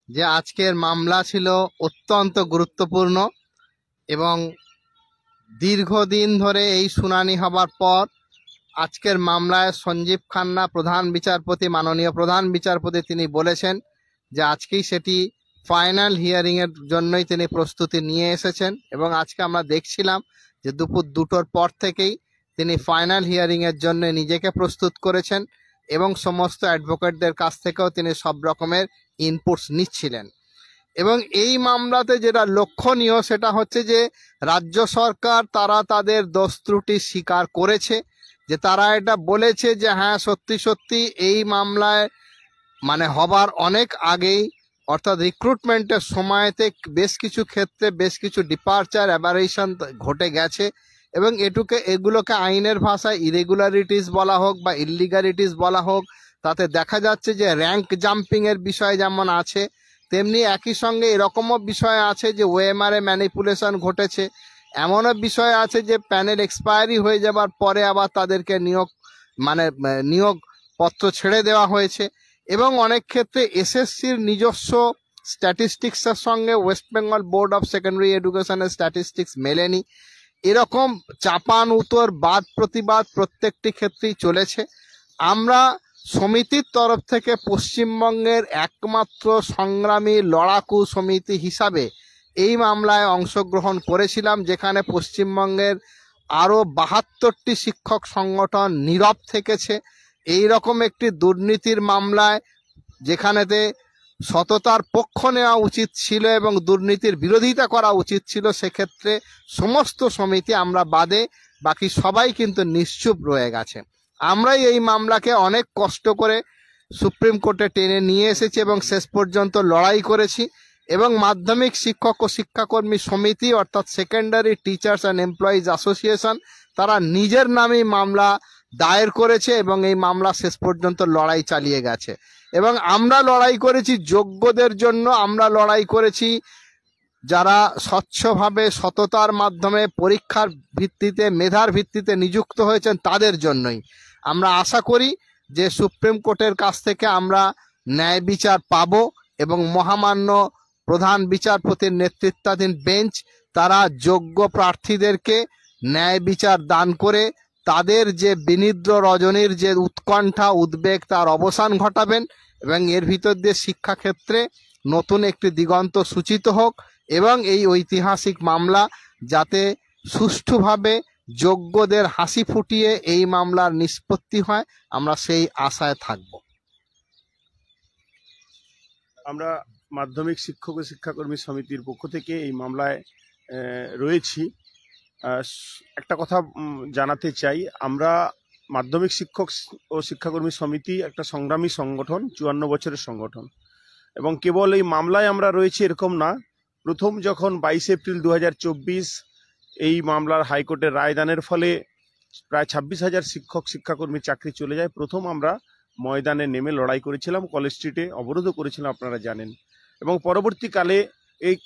যে আজকের মামলা ছিল অত্যন্ত গুরুত্বপূর্ণ এবং দীর্ঘদিন ধরে এই শুনানি হবার পর আজকের মামলায় সঞ্জীব খান্না প্রধান বিচারপতি, মাননীয় প্রধান বিচারপতি, তিনি বলেছেন যে আজকেই সেটি ফাইনাল হিয়ারিং এর জন্যই তিনি প্রস্তুতি নিয়ে এসেছেন এবং আজকে আমরা দেখছিলাম যে দুপুর 2টোর পর থেকেই তিনি ফাইনাল হিয়ারিং এর জন্য নিজেকে প্রস্তুত করেছেন এবং সমস্ত অ্যাডভোকেটদের কাছ থেকেও তিনি সব রকমের ইনপুটস নিচ্ছিলেন। এবং এই মামলাতে যেটা লক্ষণীয় সেটা হচ্ছে যে রাজ্য সরকার তারা তাদের দোষ ত্রুটি স্বীকার করেছে, যে তারা এটা বলেছে যে হ্যাঁ সত্যি সত্যি এই মামলায় মানে হবার অনেক আগেই অর্থাৎ রিক্রুটমেন্টের সময়তে বেশ কিছু ক্ষেত্রে বেশ কিছু ডিপারচার অ্যাবারেশন ঘটে গেছে এবং এগুলোকে আইনের ভাষায় ইরেগুলারিটিস বলা হোক বা ইলিগালিটিস বলা হোক, তাতে দেখা যাচ্ছে যে র্যাঙ্ক জাম্পিং এর বিষয় যেমন আছে তেমনি একই সঙ্গে এরকমও বিষয় আছে যে ওএমআর এ ম্যানিপুলেশন ঘটেছে, এমনও বিষয় আছে যে প্যানেল এক্সপায়ারি হয়ে যাবার পরে আবার তাদেরকে নিয়োগ পত্র ছেড়ে দেওয়া হয়েছে এবং অনেক ক্ষেত্রে এসএসসির নিজস্ব স্ট্যাটিস্টিক্সের সঙ্গে West Bengal board of secondary এডুকেশনের স্ট্যাটিস্টিক্স মেলেনি। এরকম চাপান উত্তর বাদ প্রতিবাদ প্রত্যেকটি ক্ষেত্রেই চলেছে। আমরা সমিতির তরফ থেকে পশ্চিমবঙ্গের একমাত্র সংগ্রামী লড়াকু সমিতি হিসাবে এই মামলায় অংশগ্রহণ করেছিলাম, যেখানে পশ্চিমবঙ্গের আরো 72টি শিক্ষক সংগঠন নীরব থেকেছে। এই রকম একটি দুর্নীতির মামলায় যেখানেতে সততার পক্ষ নেওয়া উচিত ছিল এবং দুর্নীতির বিরোধিতা করা উচিত ছিল, সেক্ষেত্রে সমস্ত সমিতি আমরা বাদে বাকি সবাই কিন্তু নিশ্চুপ রয়ে গেছে। আমরাই এই মামলাকে অনেক কষ্ট করে সুপ্রিম কোর্টে টেনে নিয়ে এসেছি এবং শেষ পর্যন্ত লড়াই করেছি এবং মাধ্যমিক শিক্ষক ও শিক্ষাকর্মী সমিতি অর্থাৎ secondary teachers and employees association তারা নিজের নামেই মামলা দায়ের করেছে এবং এই মামলা শেষ পর্যন্ত লড়াই চালিয়ে গেছে এবং আমরা লড়াই করেছি যোগ্যদের জন্য, আমরা লড়াই করেছি যারা স্বচ্ছভাবে সততার মাধ্যমে পরীক্ষার ভিত্তিতে মেধার ভিত্তিতে নিযুক্ত হয়েছেন তাদের জন্যই। আমরা আশা করি যে সুপ্রিম কোর্টের কাছ থেকে আমরা ন্যায় বিচার পাব এবং মহামান্য প্রধান বিচারপতির নেতৃত্বাধীন বেঞ্চ তারা যোগ্য প্রার্থীদেরকে ন্যায় বিচার দান করে তাদের যে বিনিদ্র রজনীর যে উৎকণ্ঠা উদ্বেগ তার অবসান ঘটাবেন এবং এর ভিতর দিয়ে শিক্ষাক্ষেত্রে নতুন একটি দিগন্ত সূচিত হোক এবং এই ঐতিহাসিক মামলা যাতে সুষ্ঠুভাবে যোগ্যদের হাসি ফুটিয়ে এই মামলার নিষ্পত্তি হয়, আমরা সেই আশায় থাকব। আমরা মাধ্যমিক শিক্ষক ও শিক্ষাকর্মী সমিতির পক্ষ থেকে এই মামলায় রয়েছি। একটা কথা জানাতে চাই, আমরা মাধ্যমিক শিক্ষক ও শিক্ষাকর্মী সমিতি একটা সংগ্রামী সংগঠন, 54 বছরের সংগঠন এবং কেবল এই মামলায় আমরা রয়েছি এরকম না। প্রথম যখন 22 এপ্রিল 2024 এই মামলার হাইকোর্টের রায়দানের ফলে প্রায় 26,000 শিক্ষক শিক্ষাকর্মী চাকরি চলে যায়, প্রথম আমরা ময়দানে নেমে লড়াই করেছিলাম, কলেজ স্ট্রিটে অবরোধও করেছিলাম আপনারা জানেন। এবং পরবর্তীকালে এই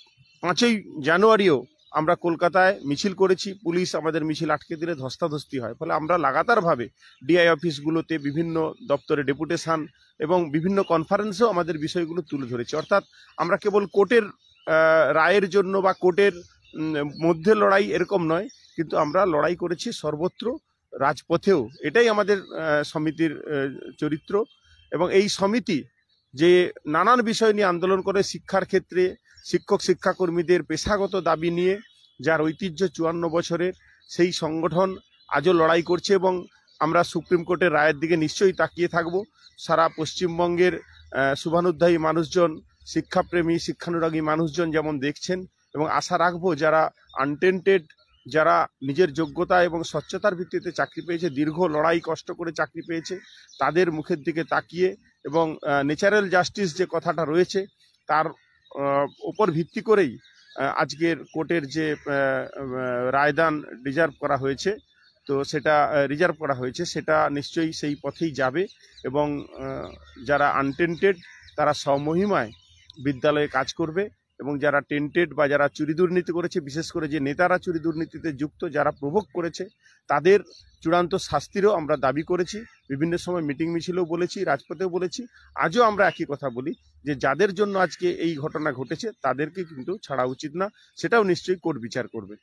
5ই জানুয়ারিও আমরা কলকাতায় মিছিল করেছি, পুলিশ আমাদের মিছিল আটকে দিলে ধস্তাধস্তি হয়। ফলে আমরা লাগাতারভাবে ডিআই অফিসগুলোতে বিভিন্ন দপ্তরে ডেপুটেশন এবং বিভিন্ন কনফারেন্সেও আমাদের বিষয়গুলো তুলে ধরেছি। অর্থাৎ আমরা কেবল কোর্টের রায়ের জন্য বা কোর্টের মধ্যে লড়াই এরকম নয়, কিন্তু আমরা লড়াই করেছি সর্বত্র, রাজপথেও। এটাই আমাদের সমিতির চরিত্র। এবং এই সমিতি যে নানান বিষয় নিয়ে আন্দোলন করে, শিক্ষার ক্ষেত্রে শিক্ষক শিক্ষাকর্মীদের পেশাগত দাবি নিয়ে, যার ঐতিহ্য 54 বছরের, সেই সংগঠন আজও লড়াই করছে এবং আমরা সুপ্রিম কোর্টের রায়ের দিকে নিশ্চয়ই তাকিয়ে থাকব। সারা পশ্চিমবঙ্গের শুভানুধ্যায়ী মানুষজন, শিক্ষাপ্রেমী শিক্ষানুরাগী মানুষজন যেমন দেখছেন, এবং আশা রাখবো যারা আনটেন্টেড, যারা নিজের যোগ্যতা এবং স্বচ্ছতার ভিত্তিতে চাকরি পেয়েছে, দীর্ঘ লড়াই কষ্ট করে চাকরি পেয়েছে, তাদের মুখের দিকে তাকিয়ে এবং ন্যাচারাল জাস্টিস যে কথাটা রয়েছে তার উপর ভিত্তি করেই আজকের কোর্টের যে রায়দান রিজার্ভ করা হয়েছে, তো সেটা রিজার্ভ করা হয়েছে, সেটা নিশ্চয়ই সেই পথেই যাবে এবং যারা আনটেন্টেড তারা স্বমহিমায় বিদ্যালয়ে কাজ করবে এবং যারা টেন্টেড বা যারা চুরি দুর্নীতি করেছে, বিশেষ করে যে নেতারা চুরি দুর্নীতিতে যুক্ত, যারা প্রভোগ করেছে, তাদের চূড়ান্ত শাস্তিরও আমরা দাবি করেছি। বিভিন্ন সময় মিটিং মিছিলেও বলেছি, রাজপথেও বলেছি। আজও আমরা একই কথা বলি যে যাদের জন্য আজকে এই ঘটনা ঘটেছে তাদেরকে কিন্তু ছাড়া উচিত না, সেটাও নিশ্চয়ই কোর্ট বিচার করবে।